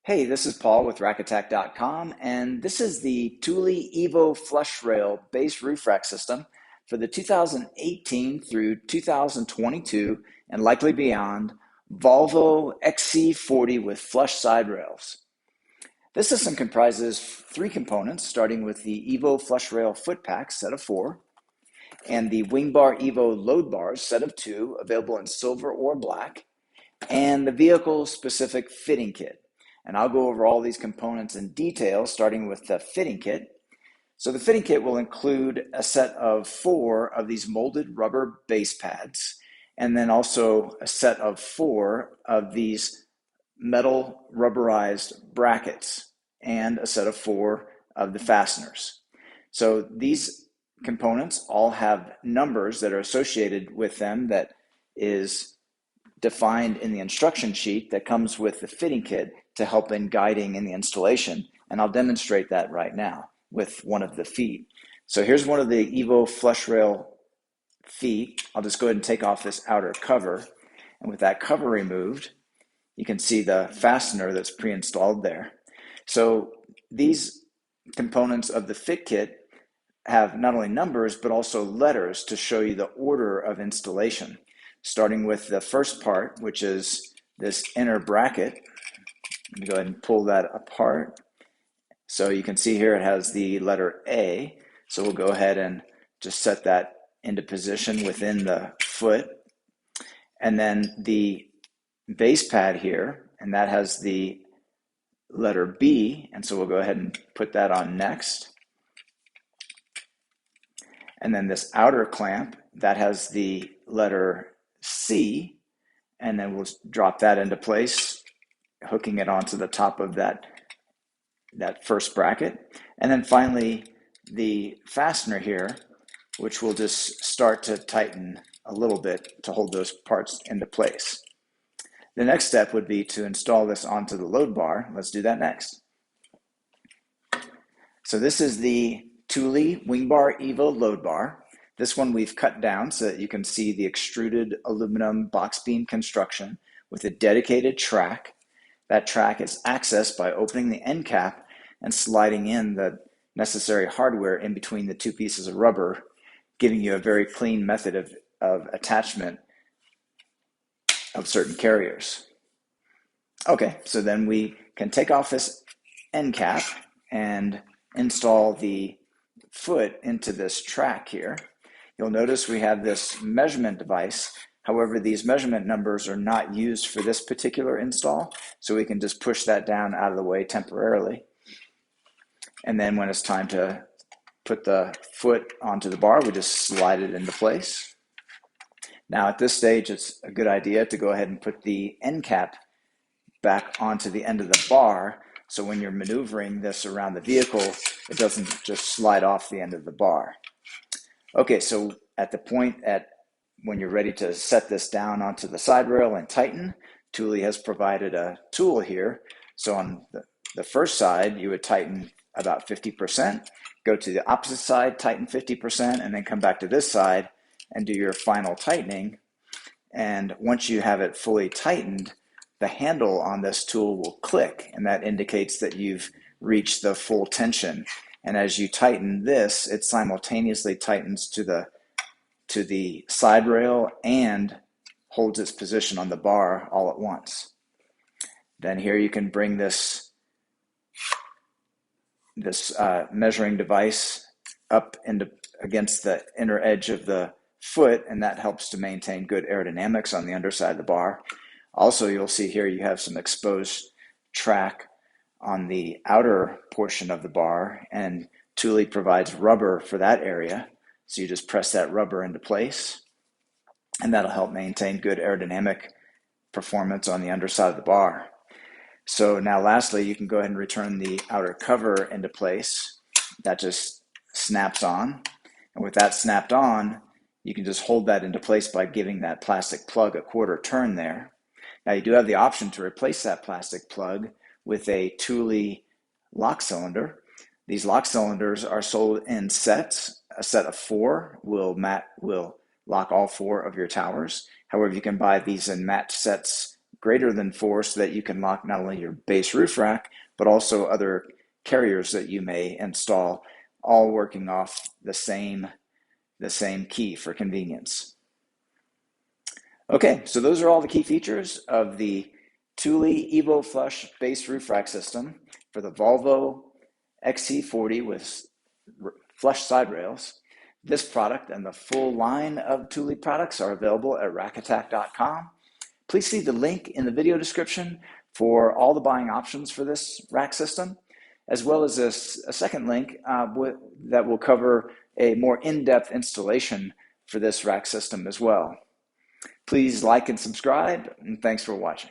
Hey, this is Paul with rackattack.com, and this is the Thule Evo Flush Rail base roof rack system for the 2018 through 2022 and likely beyond Volvo XC40 with flush side rails. This system comprises three components, starting with the Evo Flush Rail foot pack set of 4 and the WingBar Evo load bars set of 2 available in silver or black, and the vehicle specific fitting kit. And I'll go over all these components in detail, starting with the fitting kit. So the fitting kit will include a set of 4 of these molded rubber base pads, and then also a set of 4 of these metal rubberized brackets, and a set of 4 of the fasteners. So these components all have numbers that are associated with them that is defined in the instruction sheet that comes with the fitting kit to help in guiding in the installation. And I'll demonstrate that right now with one of the feet. So here's one of the Evo flush rail feet. I'll just go ahead and take off this outer cover. And with that cover removed, you can see the fastener that's pre-installed there. So these components of the fit kit have not only numbers, but also letters to show you the order of installation. Starting with the first part, which is this inner bracket. Let me go ahead and pull that apart. So you can see here it has the letter A. So we'll go ahead and just set that into position within the foot. And then the base pad here, and that has the letter B. And so we'll go ahead and put that on next. And then this outer clamp, that has the letter C, and then we'll drop that into place, hooking it onto the top of that first bracket. And then finally, the fastener here, which will just start to tighten a little bit to hold those parts into place. The next step would be to install this onto the load bar. Let's do that next. So this is the Thule WingBar Evo load bar. This one we've cut down so that you can see the extruded aluminum box beam construction with a dedicated track. That track is accessed by opening the end cap and sliding in the necessary hardware in between the 2 pieces of rubber, giving you a very clean method of attachment of certain carriers. Okay, so then we can take off this end cap and install the foot into this track here. You'll notice we have this measurement device. However, these measurement numbers are not used for this particular install, so we can just push that down out of the way temporarily. And then when it's time to put the foot onto the bar, we just slide it into place. Now at this stage, it's a good idea to go ahead and put the end cap back onto the end of the bar, so when you're maneuvering this around the vehicle, it doesn't just slide off the end of the bar. Okay, so at the point when you're ready to set this down onto the side rail and tighten, Thule has provided a tool here. So on the first side, you would tighten about 50%, go to the opposite side, tighten 50%, and then come back to this side and do your final tightening. And once you have it fully tightened, the handle on this tool will click, and that indicates that you've reached the full tension. And as you tighten this, it simultaneously tightens to the side rail and holds its position on the bar all at once. Then here you can bring this measuring device up against the inner edge of the foot, and that helps to maintain good aerodynamics on the underside of the bar. Also, you'll see here you have some exposed track on the outer portion of the bar, and Thule provides rubber for that area. So you just press that rubber into place, and that'll help maintain good aerodynamic performance on the underside of the bar. So now lastly, you can go ahead and return the outer cover into place. That just snaps on. And with that snapped on, you can just hold that into place by giving that plastic plug a quarter turn there. Now you do have the option to replace that plastic plug with a Thule lock cylinder. These lock cylinders are sold in sets. A set of 4 will lock all 4 of your towers. However, you can buy these in match sets greater than 4 so that you can lock not only your base roof rack, but also other carriers that you may install, all working off the same key for convenience. Okay, so those are all the key features of the Thule Evo Flush base roof rack system for the Volvo XC40 with flush side rails. This product and the full line of Thule products are available at rackattack.com. Please see the link in the video description for all the buying options for this rack system, as well as a second link that will cover a more in-depth installation for this rack system as well. Please like and subscribe, and thanks for watching.